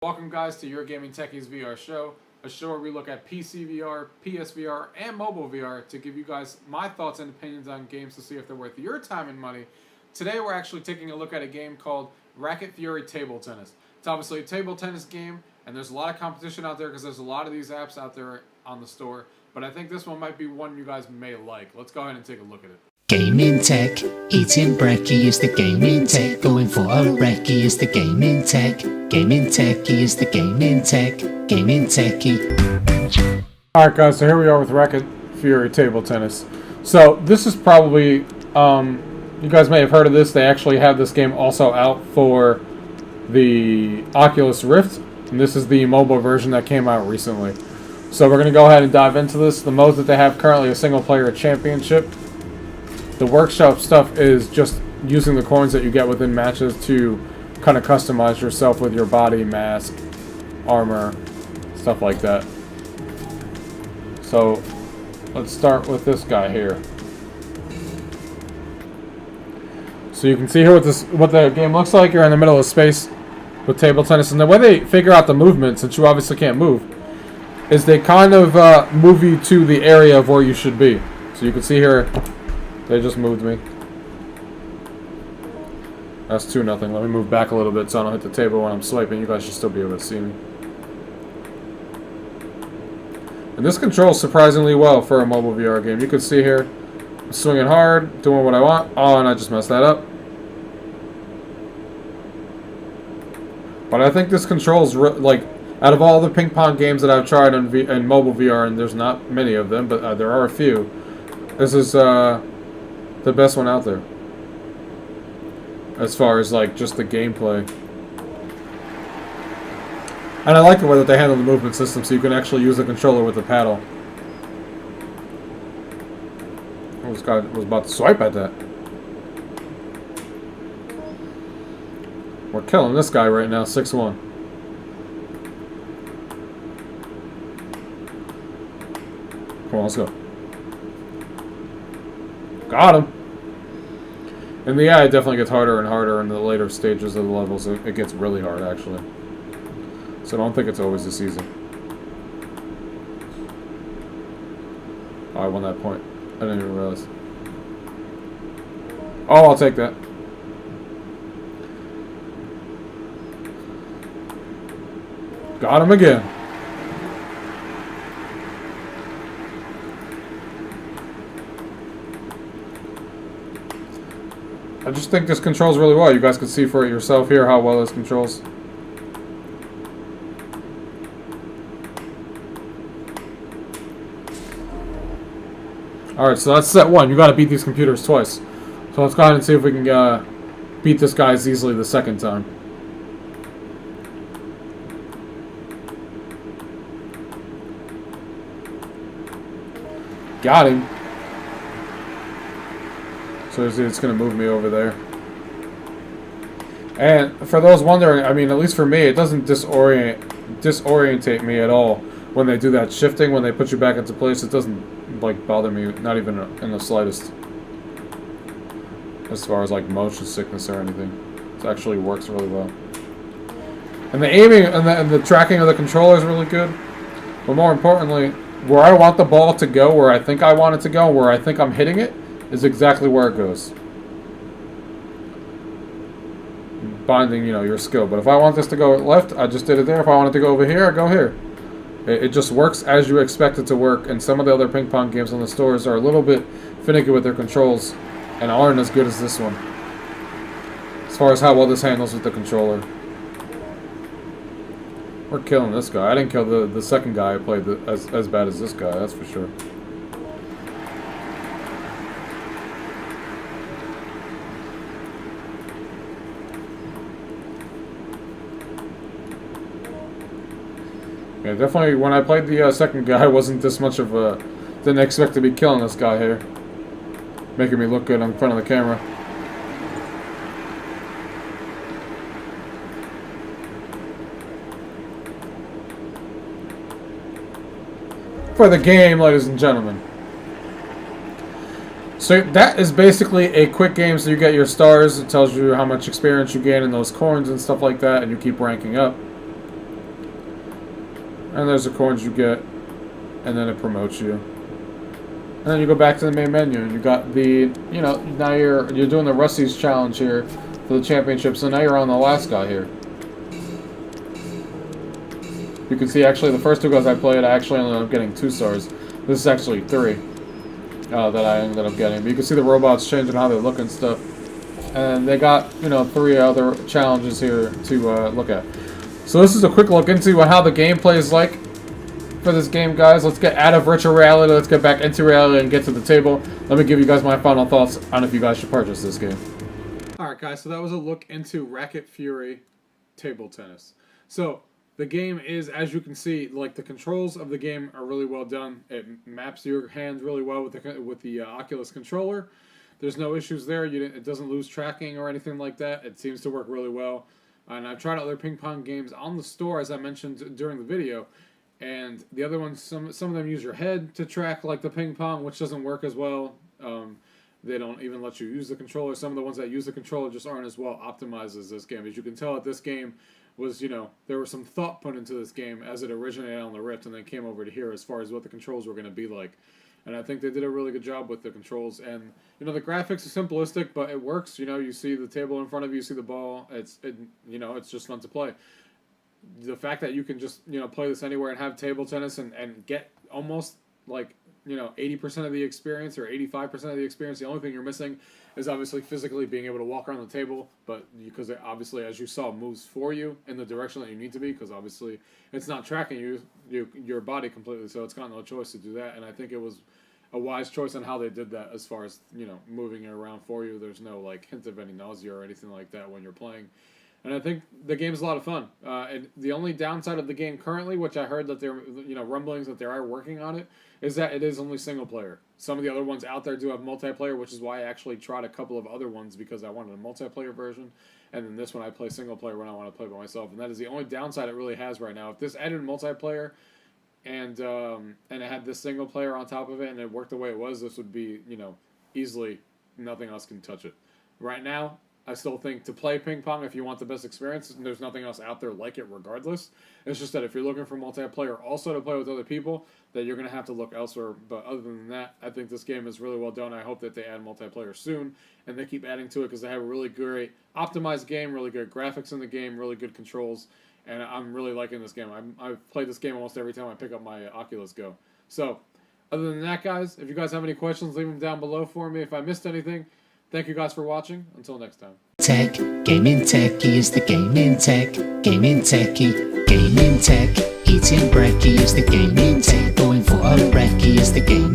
Welcome guys to UrGamingTechie's VR show, a show where we look at PC VR, PSVR, and mobile VR to give you guys my thoughts and opinions on games to see if they're worth your time and money. Today we're actually taking a look at a game called Racket Fury Table Tennis. It's obviously a table tennis game, and there's a lot of competition out there because there's a lot of these apps out there on the store, but I think this one might be one you guys may like. Let's go ahead and take a look at it. Gaming tech, eating brekkie is the gaming tech. Going for a recce is the gaming tech. Gaming techie is the gaming tech. Gaming techie. Alright guys, so here we are with Racket Fury Table Tennis. So this is probably, you guys may have heard of this. They actually have this game also out for the Oculus Rift. And this is the mobile version that came out recently. So we're going to go ahead and dive into this. The modes that they have currently are single player championship. The workshop stuff is just using the coins that you get within matches to kind of customize yourself with your body, mask, armor, stuff like that. So let's start with this guy here. So you can see here what the game looks like. You're in the middle of space with table tennis, and the way they figure out the movement, since you obviously can't move, is they kind of move you to the area of where you should be. So you can see here, they just moved me. That's 2-0. Let me move back a little bit so I don't hit the table when I'm swiping. You guys should still be able to see me. And this controls surprisingly well for a mobile VR game. You can see here, I'm swinging hard, doing what I want. Oh, and I just messed that up. But I think this controls, like, out of all the ping pong games that I've tried in mobile VR, and there's not many of them, but there are a few, this is the best one out there. As far as, like, just the gameplay. And I like the way that they handle the movement system, so you can actually use the controller with the paddle. This guy was about to swipe at that. We're killing this guy right now, 6-1. Come on, let's go. Got him. And yeah, it definitely gets harder and harder in the later stages of the levels. It gets really hard, actually. So I don't think it's always this easy. Oh, I won that point. I didn't even realize. Oh, I'll take that. Got him again. I just think this controls really well. You guys can see for it yourself here how well this controls. Alright, so that's set 1. You gotta beat these computers twice. So let's go ahead and see if we can beat this guy as easily the second time. Got him. So it's going to move me over there. And for those wondering, I mean, at least for me, it doesn't disorientate me at all when they do that shifting. When they put you back into place, it doesn't, like, bother me, not even in the slightest. As far as, like, motion sickness or anything. It actually works really well. And the aiming and the tracking of the controller is really good. But more importantly, where I want the ball to go, where I think I want it to go, where I think I'm hitting it, is exactly where it goes. Binding, you know, your skill. But if I want this to go left, I just did it there. If I want it to go over here, I go here. It just works as you expect it to work. And some of the other ping pong games on the stores are a little bit finicky with their controls and aren't as good as this one. As far as how well this handles with the controller. We're killing this guy. I didn't kill the second guy I played as bad as this guy, that's for sure. Yeah, definitely, when I played the second guy, I wasn't this much of a... Didn't expect to be killing this guy here. Making me look good in front of the camera. For the game, ladies and gentlemen. So that is basically a quick game, so you get your stars. It tells you how much experience you gain in those coins and stuff like that, and you keep ranking up. And there's the coins you get, and then it promotes you. And then you go back to the main menu, and you got the, you know, now you're doing the Rusty's challenge here for the championship. So now you're on the last guy here. You can see actually the first 2 guys I played, I actually ended up getting 2 stars. This is actually 3 that I ended up getting. But you can see the robots changing how they look and stuff. And they got, you know, 3 other challenges here to look at. So this is a quick look into how the gameplay is like for this game, guys. Let's get out of virtual reality. Let's get back into reality and get to the table. Let me give you guys my final thoughts on if you guys should purchase this game. Alright guys, so that was a look into Racket Fury Table Tennis. So the game is, as you can see, like the controls of the game are really well done. It maps your hands really well with the Oculus controller. There's no issues there. It doesn't lose tracking or anything like that. It seems to work really well. And I've tried other ping pong games on the store, as I mentioned during the video. And the other ones, some of them use your head to track, like the ping pong, which doesn't work as well. They don't even let you use the controller. Some of the ones that use the controller just aren't as well optimized as this game. As you can tell, this game was, you know, there was some thought put into this game as it originated on the Rift and then came over to here as far as what the controls were going to be like. And I think they did a really good job with the controls. And, you know, the graphics are simplistic, but it works. You know, you see the table in front of you, you see the ball. You know, it's just fun to play. The fact that you can just, you know, play this anywhere and have table tennis and get almost, like, you know, 80% of the experience or 85% of the experience. The only thing you're missing is obviously physically being able to walk around the table, but because it obviously, as you saw, moves for you in the direction that you need to be, because obviously it's not tracking your body completely, so it's got no choice to do that. And I think it was a wise choice on how they did that as far as, you know, moving it around for you. There's no, like, hint of any nausea or anything like that when you're playing. And I think the game's a lot of fun. And the only downside of the game currently, which I heard that they're, you know, rumblings that they are working on it, is that it is only single player. Some of the other ones out there do have multiplayer, which is why I actually tried a couple of other ones because I wanted a multiplayer version. And then this one I play single player when I want to play by myself. And that is the only downside it really has right now. If this added multiplayer and it had this single player on top of it and it worked the way it was, this would be, you know, easily nothing else can touch it. Right now, I still think to play ping pong, if you want the best experience, there's nothing else out there like it regardless. It's just that if you're looking for multiplayer also to play with other people, that you're going to have to look elsewhere. But other than that, I think this game is really well done. I hope that they add multiplayer soon, and they keep adding to it because they have a really great optimized game, really good graphics in the game, really good controls, and I'm really liking this game. I've played this game almost every time I pick up my Oculus Go. So, other than that, guys, if you guys have any questions, leave them down below for me. If I missed anything, thank you guys for watching. Until next time. Tech, GearVr is the gaming tech, GearVr, gaming tech. Eating brekkie is the gaming tech, going for a brekkie is the gaming